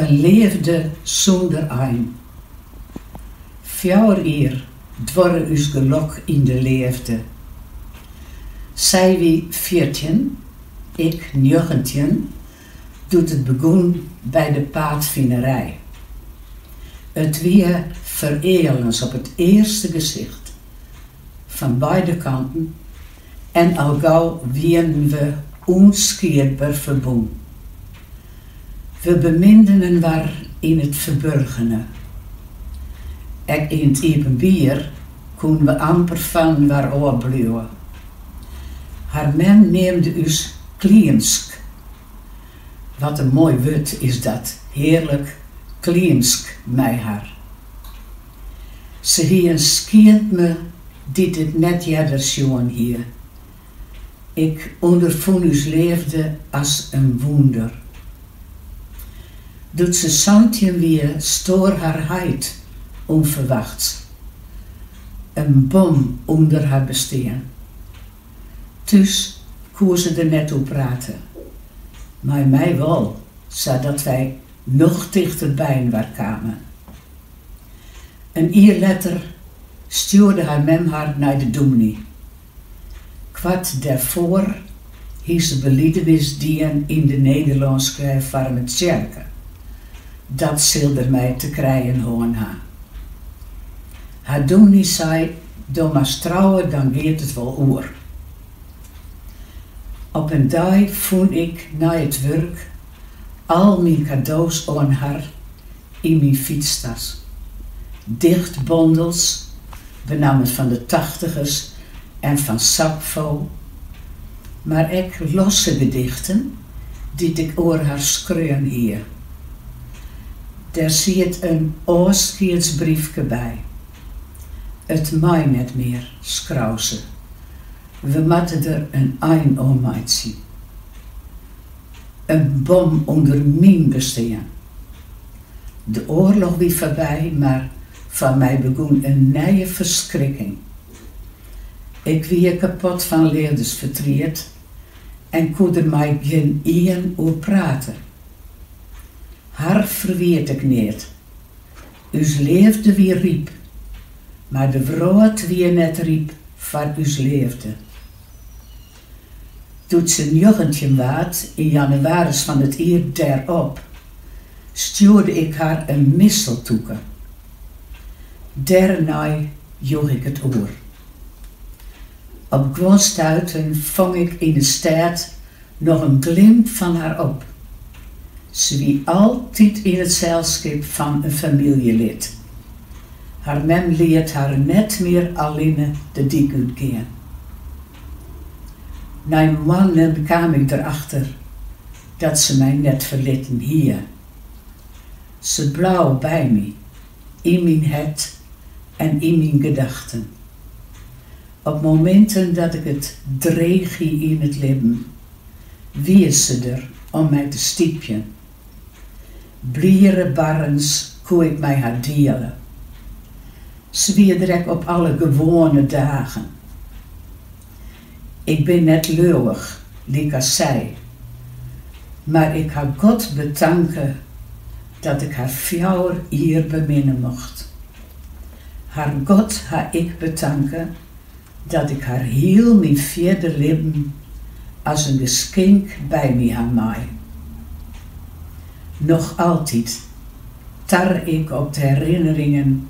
Een leefde zonder ein. 4 uur dwarre us gelok in de leefde. Zij wie 14, ik 19, doet het begon bij de paardvinnerij. Het weer verelens op het eerste gezicht, van beide kanten, en al gauw wieren we onscheerbaar verbonden. We beminden waar in het verborgene. In het evenbier konden we amper van waar oorbluwen. Haar man neemde us kliensk. Wat een mooi woord is dat, heerlijk kliensk mij haar. Ze hien skient me dit het net jadder sjoen hier. Ik ondervond us leefde als een wonder. Doet ze zandje weer stoor haar heid onverwachts. Een bom onder haar bestaan. Dus kon ze er net op praten. Maar mij wel, zodat wij nog dichterbij waar kwamen. Een uur later stuurde haar mem haar naar de dominee. Kwart daarvoor hield ze beliedenis dien in de Nederlandse farmacerke. Dat zilder mij te krijgen hoorn ha. Haar dominee zei, doe maar trouwen, dan gaat het wel oer. Op een dag vond ik na het werk al mijn cadeaus aan haar in mijn fietstas. Dichtbondels, benamelijk van de 80ers en van Sappho, maar ook losse gedichten die ik oor haar schreeuwen hier. Daar zit een afscheidsbriefje bij. Het mij net meer, schreeuw ze. We moeten er een eind aan zien. Een bom onder mijn bestaan. De oorlog wie voorbij, maar van mij begon een nieuwe verschrikking. Ik wie kapot van levensverdriet en kon er mij geen één over praten. Haar verweet ik niet. Us leefde wie riep, maar de vrouw wie net riep, voor us leefde. Toen ze 19 waard, in januari van het jaar daarop, stuurde ik haar een misseltoeken. Daarna joeg ik het oor. Op Gwanstuiten vang ik in de stad nog een glimp van haar op. Ze wie altijd in het zeilschip van een familielid. Haar mem leert haar net meer alleen de dik uitgaan. Na een maand kwam ik erachter dat ze mij net verlitten hier. Ze blauw bij mij, in mijn het en in mijn gedachten. Op momenten dat ik het dreig in het leven, wie is ze er om mij te stiepjen. Bliere barrens kon ik mij haar delen. Ze wie direct op alle gewone dagen. Ik ben net leuwig, like als zij, maar ik ga God bedanken dat ik haar 4 uur beminnen mocht. Haar God ga ik bedanken dat ik haar heel mijn vierde leven als een geschenk bij mij aan mij. Nog altijd tar ik op de herinneringen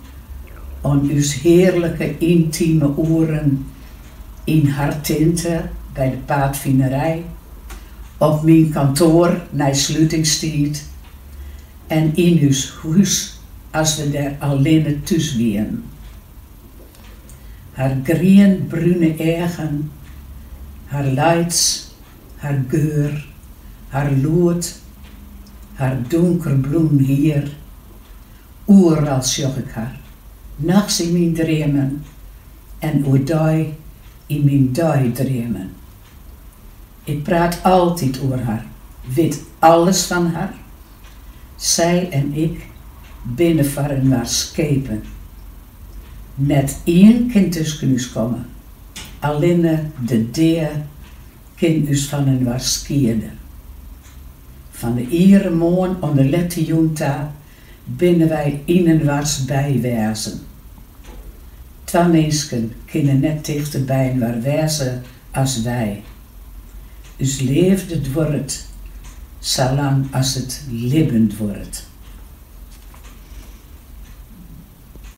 aan uw heerlijke intieme oren in haar tinte bij de paardvinnerij, op mijn kantoor naar sluitingstijd en in uw huis als we daar alleen thuis waren. Haar green-bruine ogen, haar lights, haar geur, haar lood, haar donkerbloem hier. Overal zag ik haar, nachts in mijn dromen en oordij in mijn dagdromen. Ik praat altijd over haar, weet alles van haar. Zij en ik binnenvaren naar schepen. Net één kind tussen ons komen, alleen de deur kan ons van een waarschijnlijk. Van de iere moon en de lette junta binnen wij inenwaarts bijwijzen. Twee mensen kunnen net dichterbij waar wijzen als wij. Dus leefde het wordt, zolang als het levend wordt.